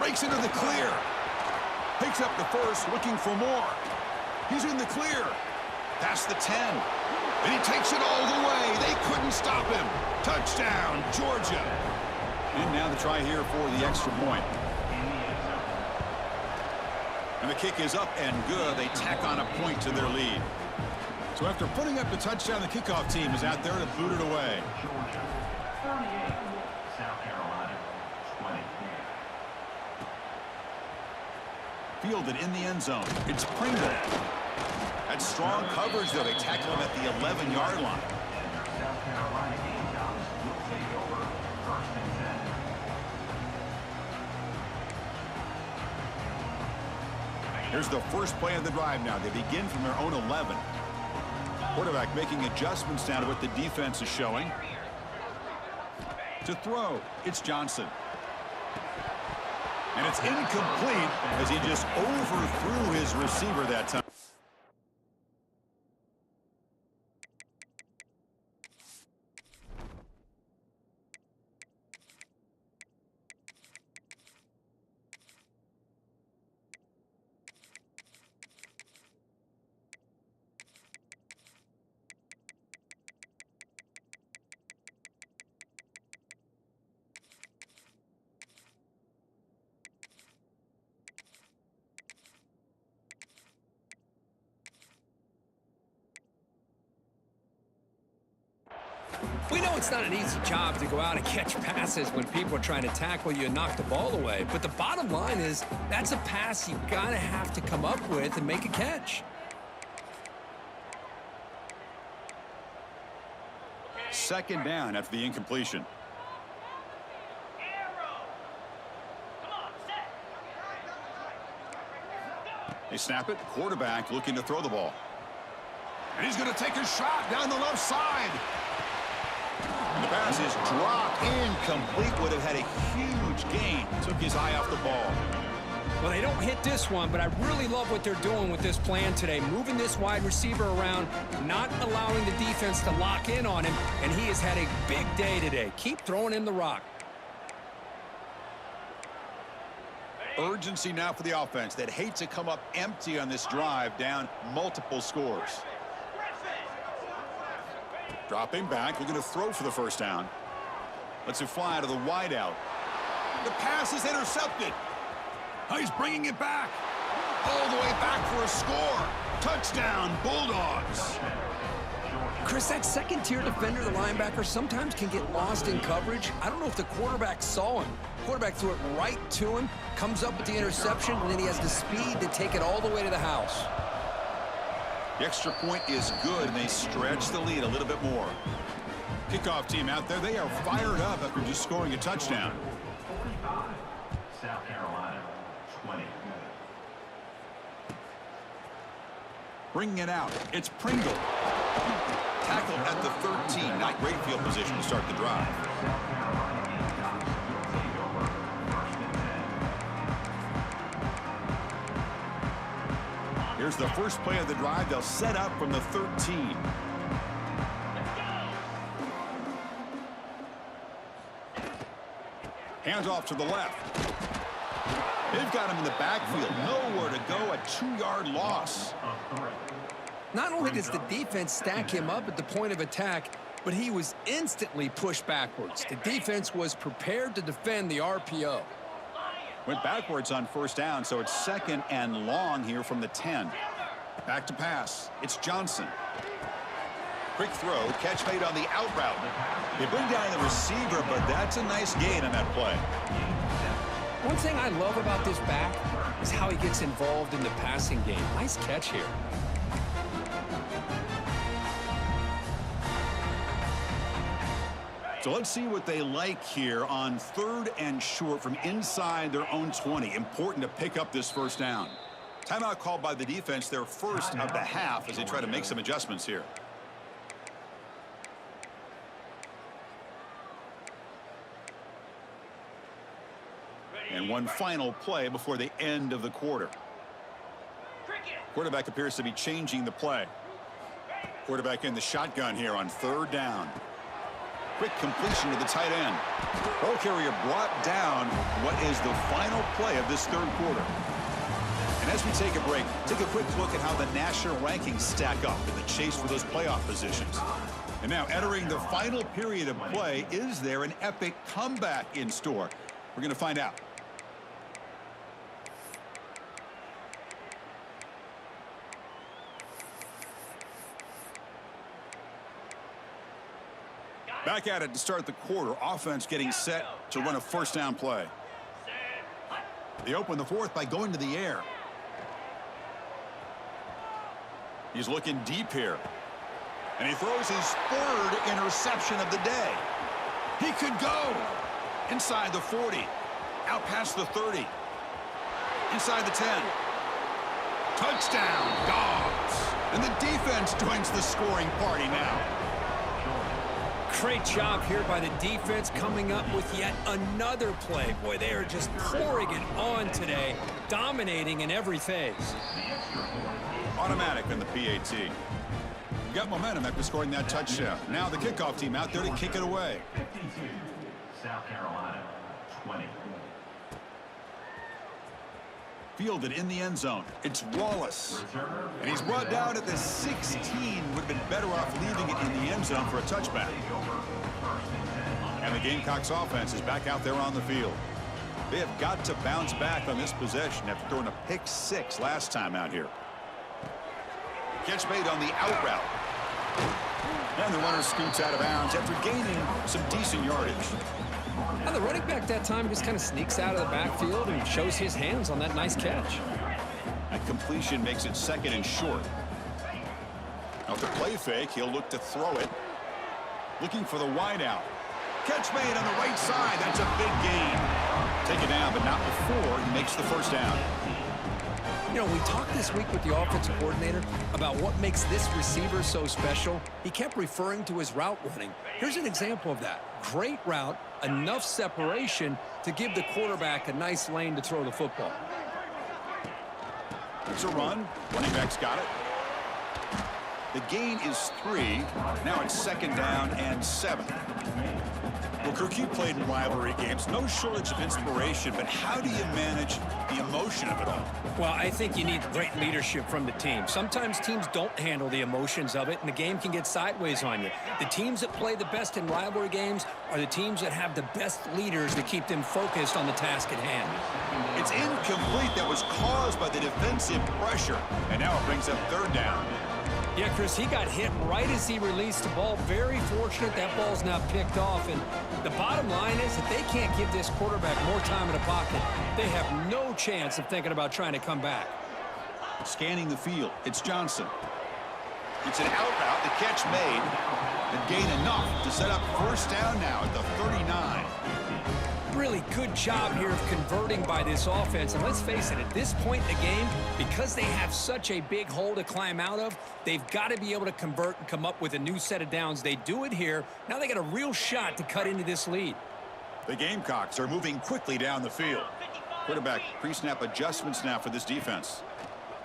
Breaks into the clear. Picks up the first, looking for more. He's in the clear. Past the 10. And he takes it all the way. They couldn't stop him. Touchdown, Georgia. And now the try here for the extra point. And the kick is up and good. They tack on a point to their lead. So after putting up the touchdown, the kickoff team is out there to boot it away. Georgia 38, South Carolina 20. Fielded in the end zone. It's Pringle. That's strong coverage, though. They tackle him at the 11-yard line. South Carolina Gamecocks will take over 1st and 10. Here's the first play of the drive now. They begin from their own 11. Quarterback making adjustments now to what the defense is showing. To throw, it's Johnson. And it's incomplete as he just overthrew his receiver that time. We know it's not an easy job to go out and catch passes when people are trying to tackle you and knock the ball away. But the bottom line is that's a pass you gotta have to come up with and make a catch. Second down after the incompletion. They snap it. Quarterback looking to throw the ball. And he's going to take a shot down the left side. The pass is dropped, incomplete. Would have had a huge gain. Took his eye off the ball. Well, they don't hit this one, but I really love what they're doing with this plan today. Moving this wide receiver around, not allowing the defense to lock in on him, and he has had a big day today. Keep throwing him the rock. Urgency now for the offense that hates to come up empty on this drive, down multiple scores. Dropping back, looking to throw for the first down. Lets it fly to the wideout. The pass is intercepted. Oh, he's bringing it back. All the way back for a score. Touchdown, Bulldogs. Chris, that second-tier defender, the linebacker, sometimes can get lost in coverage. I don't know if the quarterback saw him. Quarterback threw it right to him, comes up with the interception, and then he has the speed to take it all the way to the house. The extra point is good, and they stretch the lead a little bit more. Kickoff team out there, they are fired up after just scoring a touchdown. 45, South Carolina, 20. Bringing it out, it's Pringle. Tackled at the 13, not great field position to start the drive. Here's the first play of the drive. They'll set up from the 13. Hands off to the left. They've got him in the backfield. Nowhere to go. A 2-yard loss. Not only does the defense stack him up at the point of attack, but he was instantly pushed backwards. The defense was prepared to defend the RPO. Went backwards on first down, so it's second and long here from the 10. Back to pass. It's Johnson. Quick throw. Catch made on the out route. They bring down the receiver, but that's a nice gain on that play. One thing I love about this back is how he gets involved in the passing game. Nice catch here. So let's see what they like here on 3rd and short from inside their own 20. Important to pick up this first down. Timeout called by the defense, their first of the half, as they try to make some adjustments here. And one final play before the end of the quarter. Quarterback appears to be changing the play. Quarterback in the shotgun here on 3rd down. Quick completion to the tight end. Ball carrier brought down. What is the final play of this 3rd quarter? And as we take a break, take a quick look at how the national rankings stack up in the chase for those playoff positions. And now entering the final period of play, is there an epic comeback in store? We're going to find out. Back at it to start the quarter. Offense getting set to run a first down play. They open the 4th by going to the air. He's looking deep here. And he throws his 3rd interception of the day. He could go inside the 40. Out past the 30. Inside the 10. Touchdown, Dogs. And the defense joins the scoring party now. Great job here by the defense coming up with yet another play. Boy, they are just pouring it on today, dominating in every phase. Automatic on the PAT. You got momentum after scoring that touchdown. Now the kickoff team out there to kick it away. 52, South Carolina, 20. Fielded in the end zone. It's Wallace. And he's brought down at the 16. Would have been better off leaving it in the end zone for a touchback. And the Gamecocks offense is back out there on the field. They have got to bounce back on this possession after throwing a pick 6 last time out here. Catch made on the out route. And the runner scoots out of bounds after gaining some decent yardage. And the running back that time just kind of sneaks out of the backfield and shows his hands on that nice catch. That completion makes it 2nd and short. Now with the play fake, he'll look to throw it. Looking for the wide out. Catch made on the right side. That's a big gain. Take it down, but not before he makes the first down. You know, we talked this week with the offensive coordinator about what makes this receiver so special. He kept referring to his route running. Here's an example of that. Great route, enough separation to give the quarterback a nice lane to throw the football. It's a run. Running back's got it. The gain is 3. Now it's 2nd down and 7. Well, Kirk, you played in rivalry games. No shortage of inspiration, but how do you manage the emotion of it all? Well, I think you need great leadership from the team. Sometimes teams don't handle the emotions of it, and the game can get sideways on you. The teams that play the best in rivalry games are the teams that have the best leaders to keep them focused on the task at hand. It's incomplete. That was caused by the defensive pressure, and now it brings up 3rd down. Yeah, Chris, he got hit right as he released the ball. Very fortunate that ball's now picked off. And the bottom line is that they can't give this quarterback more time in the pocket. They have no chance of thinking about trying to come back. Scanning the field, it's Johnson. It's an out route, the catch made, and gain enough to set up 1st down now at the 39. Really good job here of converting by this offense. And let's face it, at this point in the game, because they have such a big hole to climb out of, they've got to be able to convert and come up with a new set of downs. They do it here. Now they got a real shot to cut into this lead. The Gamecocks are moving quickly down the field. Quarterback pre-snap adjustments now for this defense.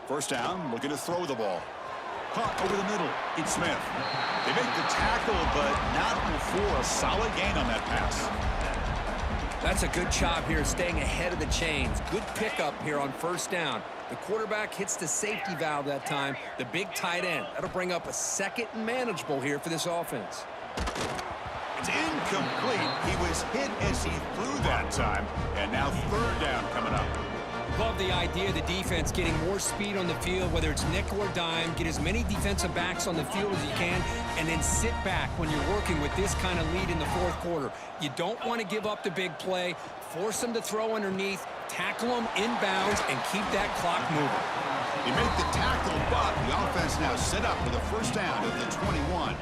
1st down, looking to throw the ball. Caught over the middle. It's Smith. They make the tackle, but not before a solid gain on that pass. That's a good job here, staying ahead of the chains. Good pickup here on 1st down. The quarterback hits the safety valve that time, the big tight end. That'll bring up a 2nd and manageable here for this offense. It's incomplete. He was hit as he threw that time, and now 3rd down coming up. Love the idea of the defense getting more speed on the field, whether it's nickel or dime, get as many defensive backs on the field as you can, and then sit back when you're working with this kind of lead in the 4th quarter. You don't want to give up the big play, force them to throw underneath, tackle them inbounds, and keep that clock moving. He made the tackle, but the offense now set up with a 1st down at the 21.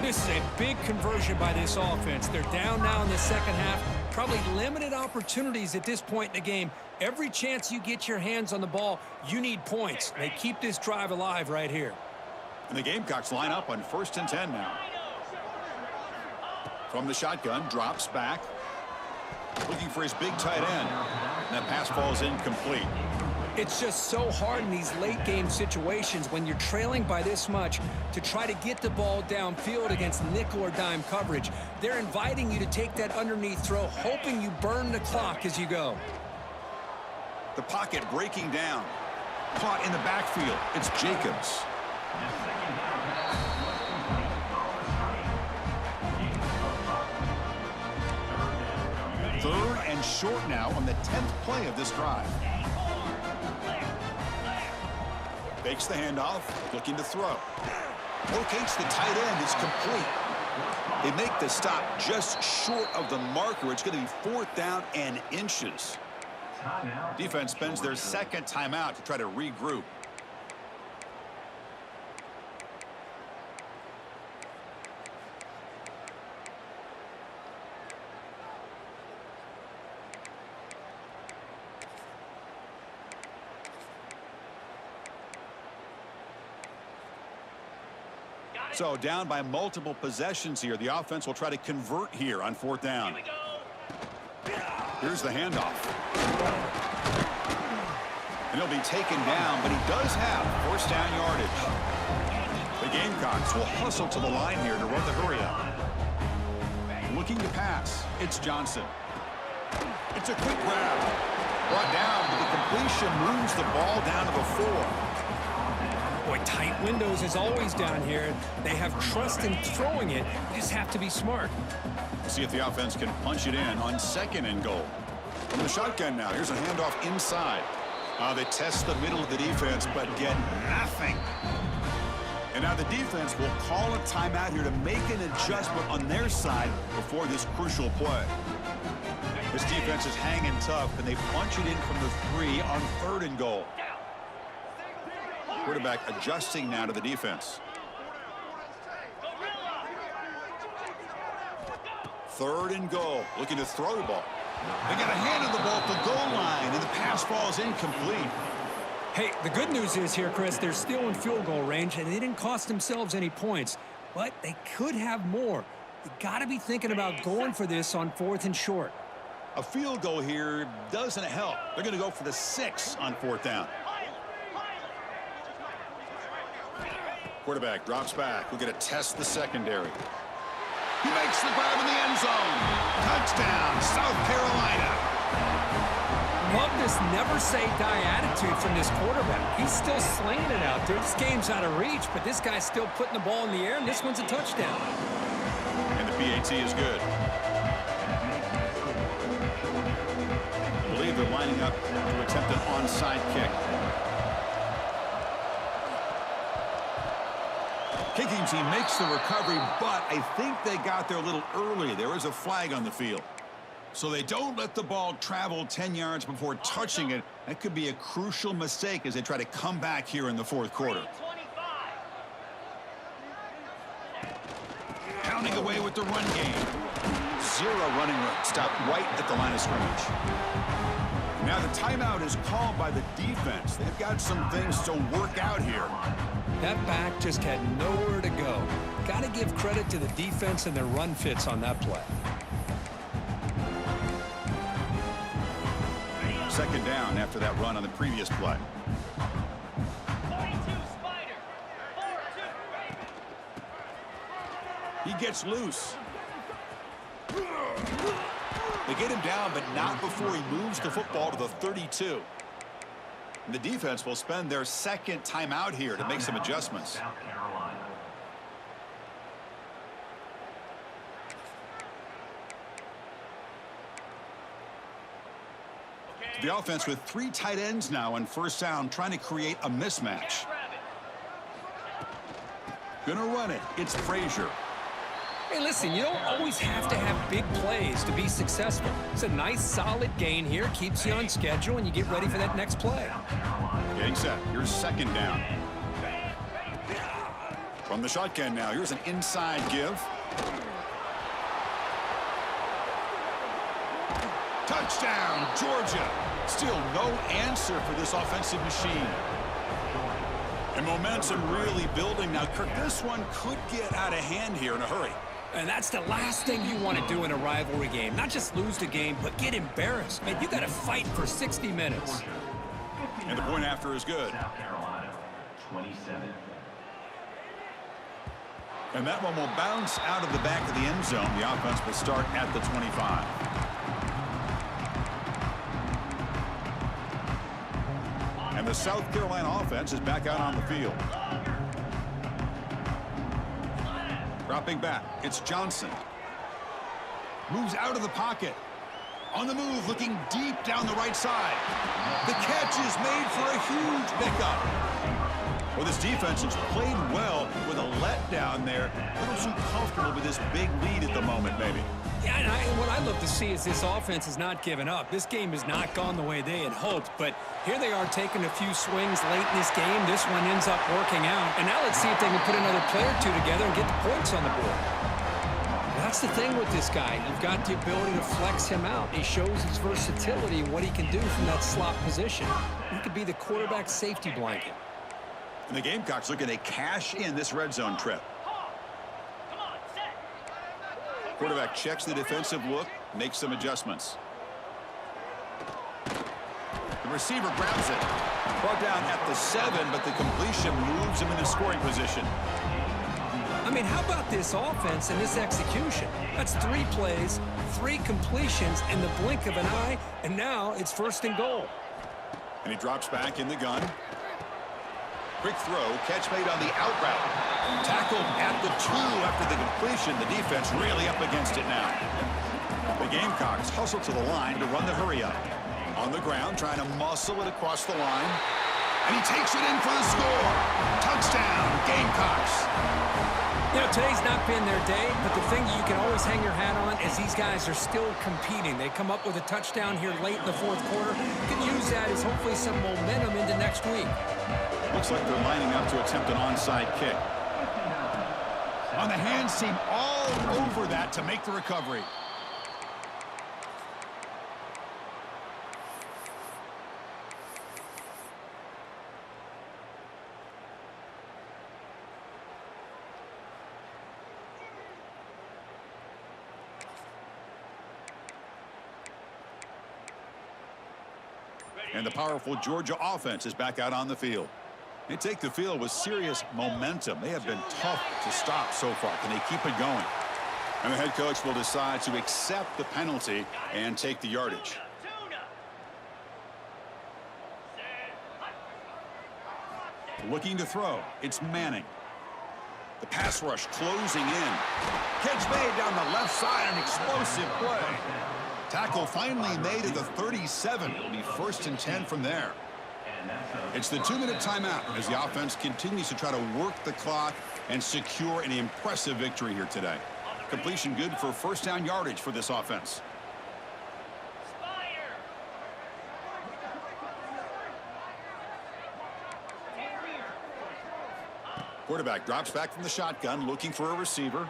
This is a big conversion by this offense. They're down now in the 2nd half. Probably limited opportunities at this point in the game. Every chance you get your hands on the ball, you need points. They keep this drive alive right here. And the Gamecocks line up on 1st and 10 now. From the shotgun, drops back. Looking for his big tight end. And that pass falls incomplete. It's just so hard in these late game situations when you're trailing by this much to try to get the ball downfield against nickel or dime coverage. They're inviting you to take that underneath throw, hoping you burn the clock as you go. The pocket breaking down. Caught in the backfield. It's Jacobs. Third and short now on the 10th play of this drive. Fakes the handoff, looking to throw. Locates the tight end, it's complete. They make the stop just short of the marker. It's going to be 4th down and inches. Defense spends their 2nd timeout to try to regroup. So down by multiple possessions here. The offense will try to convert here on 4th down. Here's the handoff. And he'll be taken down, but he does have 1st down yardage. The Gamecocks will hustle to the line here to run the hurry up. Looking to pass. It's Johnson. It's a quick grab. Brought down, but the completion moves the ball down to the 4. Boy, tight windows is always down here. They have trust in throwing it. You just have to be smart. We'll see if the offense can punch it in on 2nd and goal. From the shotgun now, here's a handoff inside. They test the middle of the defense, but get nothing. And now the defense will call a timeout here to make an adjustment on their side before this crucial play. This defense is hanging tough, and they punch it in from the 3 on 3rd and goal. Quarterback adjusting now to the defense. 3rd and goal, looking to throw the ball. They got a hand on the ball at the goal line, and the pass falls incomplete. Hey, the good news is here, Chris, they're still in field goal range, and they didn't cost themselves any points, but they could have more. You got to be thinking about going for this on 4th and short. A field goal here doesn't help. They're going to go for the 6 on 4th down. Quarterback drops back. We're going to test the secondary. He makes the grab in the end zone. Touchdown, South Carolina. Love this never-say-die attitude from this quarterback. He's still slinging it out there. This game's out of reach, but this guy's still putting the ball in the air, and this one's a touchdown. And the PAT is good. I believe they're lining up to attempt an onside kick. Kicking team makes the recovery, but I think they got there a little early. There is a flag on the field. So they don't let the ball travel 10 yards before touching it. That could be a crucial mistake as they try to come back here in the 4th quarter. Pounding away with the run game. 0 running room. Stop right at the line of scrimmage. Now the timeout is called by the defense. They've got some things to work out here. That back just had nowhere to go. Got to give credit to the defense and their run fits on that play. 2nd down after that run on the previous play. He gets loose. They get him down, but not before he moves the football to the 32. And the defense will spend their 2nd timeout here to make some adjustments. The offense with 3 tight ends now on 1st down, trying to create a mismatch. Gonna run it. It's Frazier. Hey, listen, you don't always have to have big plays to be successful. It's a nice, solid gain here. Keeps you on schedule, and you get ready for that next play. Getting set. Here's 2nd down. From the shotgun now, here's an inside give. Touchdown, Georgia. Still no answer for this offensive machine. And momentum really building now. Kirk, this one could get out of hand here in a hurry. And that's the last thing you want to do in a rivalry game. Not just lose the game, but get embarrassed. Man, you got to fight for 60 minutes. And the point after is good. South Carolina, 27. And that one will bounce out of the back of the end zone. The offense will start at the 25. And the South Carolina offense is back out on the field. Dropping back, it's Johnson. Moves out of the pocket. On the move, looking deep down the right side. The catch is made for a huge pickup. Well, this defense has played well with a letdown there. A little too comfortable with this big lead at the moment, maybe. Yeah, and what I love to see is this offense has not given up. This game has not gone the way they had hoped, but here they are taking a few swings late in this game. This one ends up working out, and now let's see if they can put another play or two together and get the points on the board. That's the thing with this guy. You've got the ability to flex him out. He shows his versatility and what he can do from that slot position. He could be the quarterback's safety blanket. And the Gamecocks looking to cash in this red zone trip. Quarterback checks the defensive look, makes some adjustments. The receiver grabs it. Brought down at the 7, but the completion moves him into scoring position. I mean, how about this offense and this execution? That's 3 plays, 3 completions in the blink of an eye, and now it's 1st and goal. And he drops back in the gun. Quick throw, catch made on the out route. Tackled at the 2 after the completion. The defense really up against it now. The Gamecocks hustle to the line to run the hurry up. On the ground, trying to muscle it across the line. And he takes it in for the score. Touchdown, Gamecocks. You know, today's not been their day, but the thing you can always hang your hat on is these guys are still competing. They come up with a touchdown here late in the 4th quarter. You can use that as hopefully some momentum into next week. Looks like they're lining up to attempt an onside kick. On the hands team all over that to make the recovery. And the powerful Georgia offense is back out on the field. They take the field with serious momentum. They have been tough to stop so far. Can they keep it going? And the head coach will decide to accept the penalty and take the yardage. Looking to throw. It's Manning. The pass rush closing in. Catch made down the left side. An explosive play. Tackle finally made at the 37. It'll be 1st and 10 from there. It's the 2-minute timeout as the offense continues to try to work the clock and secure an impressive victory here today. Completion good for 1st down yardage for this offense. Quarterback drops back from the shotgun, looking for a receiver.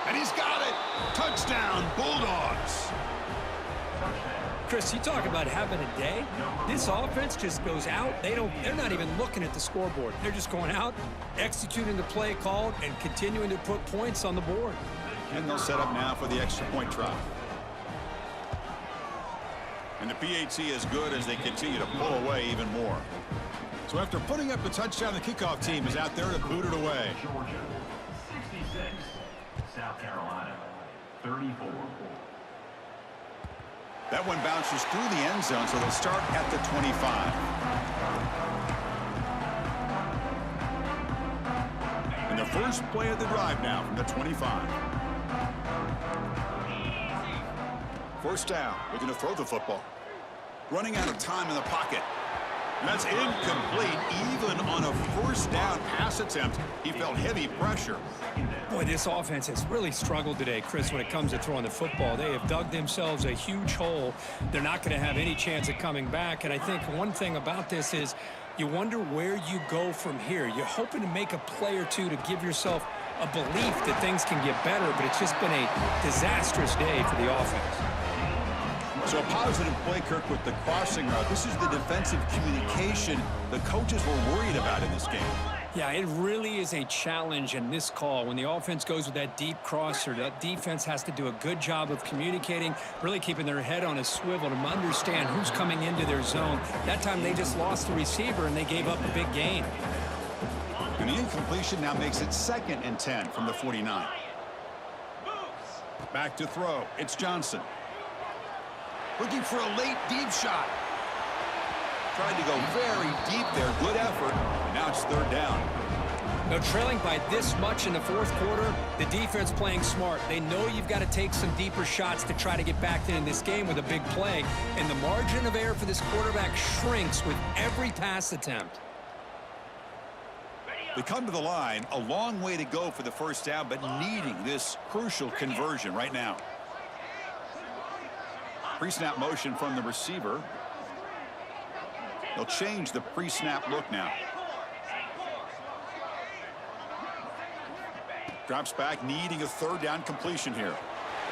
And he's got it. Touchdown, Bulldogs. Chris, you talk about having a day. This offense just goes out. They're not even looking at the scoreboard. They're just going out, executing the play called, and continuing to put points on the board. And they'll set up now for the extra point try. And the PAT is good as they continue to pull away even more. So after putting up the touchdown, the kickoff team is out there to boot it away. Georgia, 66. South Carolina, 34. That one bounces through the end zone, so they'll start at the 25. And the first play of the drive now from the 25. 1st down, looking to throw the football. Running out of time in the pocket. And that's incomplete. Even on a 1st down pass attempt, he felt heavy pressure. Boy, this offense has really struggled today, Chris, when it comes to throwing the football. They have dug themselves a huge hole. They're not going to have any chance of coming back. And I think one thing about this is you wonder where you go from here. You're hoping to make a play or two to give yourself a belief that things can get better, but it's just been a disastrous day for the offense. So a positive play, Kirk, with the crossing route. This is the defensive communication the coaches were worried about in this game. Yeah, it really is a challenge in this call. When the offense goes with that deep crosser, that defense has to do a good job of communicating, really keeping their head on a swivel to understand who's coming into their zone. That time they just lost the receiver and they gave up a big gain. And the incompletion now makes it 2nd and 10 from the 49. Back to throw. It's Johnson. Looking for a late deep shot. Tried to go very deep there. Good effort. And now it's 3rd down. Now, trailing by this much in the 4th quarter, the defense playing smart. They know you've got to take some deeper shots to try to get back in this game with a big play. And the margin of error for this quarterback shrinks with every pass attempt. They come to the line. A long way to go for the 1st down, but needing this crucial conversion right now. Pre-snap motion from the receiver. They'll change the pre-snap look now. Drops back, needing a 3rd down completion here.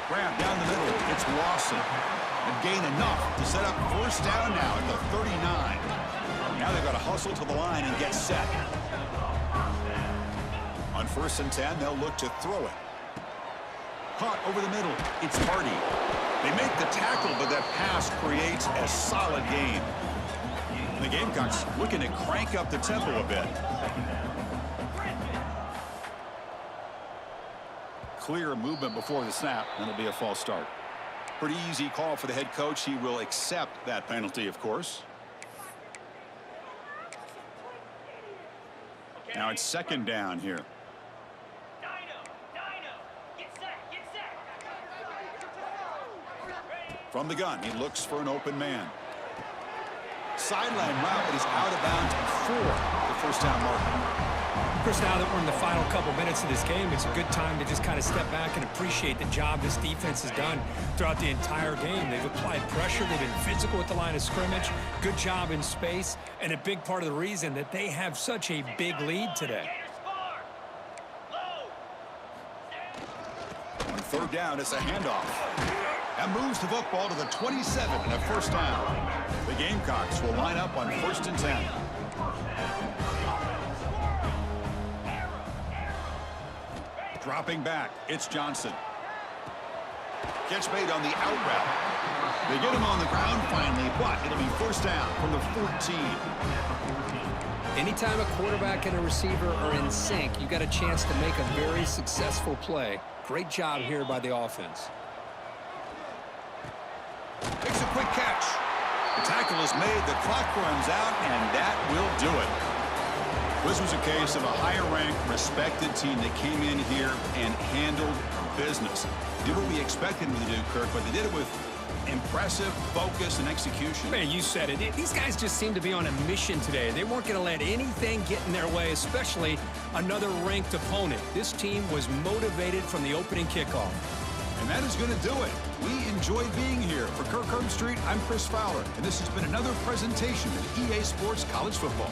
Grab down the middle. It's Lawson. And gain enough to set up 1st down now at the 39. Now they've got to hustle to the line and get set. On 1st and 10, they'll look to throw it. Caught over the middle. It's Hardy. They make the tackle, but that pass creates a solid gain. The Gamecocks looking to crank up the tempo a bit. Clear movement before the snap. That'll be a false start. Pretty easy call for the head coach. He will accept that penalty, of course. Now it's second down here. From the gun, he looks for an open man. Sideline route, but is out of bounds before the first down marker. Chris, now that we're in the final couple minutes of this game, it's a good time to just kind of step back and appreciate the job this defense has done throughout the entire game. They've applied pressure. They've been physical at the line of scrimmage. Good job in space, and a big part of the reason that they have such a big lead today. On third down, it's a handoff. That moves the football to the 27 and a first down. The Gamecocks will line up on 1st and 10. Dropping back, it's Johnson. Catch made on the out route. They get him on the ground finally, but it'll be first down from the 14. Anytime a quarterback and a receiver are in sync, you got a chance to make a very successful play. Great job here by the offense. Makes a quick catch. The tackle is made, the clock runs out, and that will do it. This was a case of a higher-ranked, respected team that came in here and handled business. Did what we expected them to do, Kirk, but they did it with impressive focus and execution. Man, you said it. These guys just seem to be on a mission today. They weren't going to let anything get in their way, especially another ranked opponent. This team was motivated from the opening kickoff. And that is going to do it. We enjoyed being here. For Kirk Herbstreit, I'm Chris Fowler, and this has been another presentation of EA Sports College Football.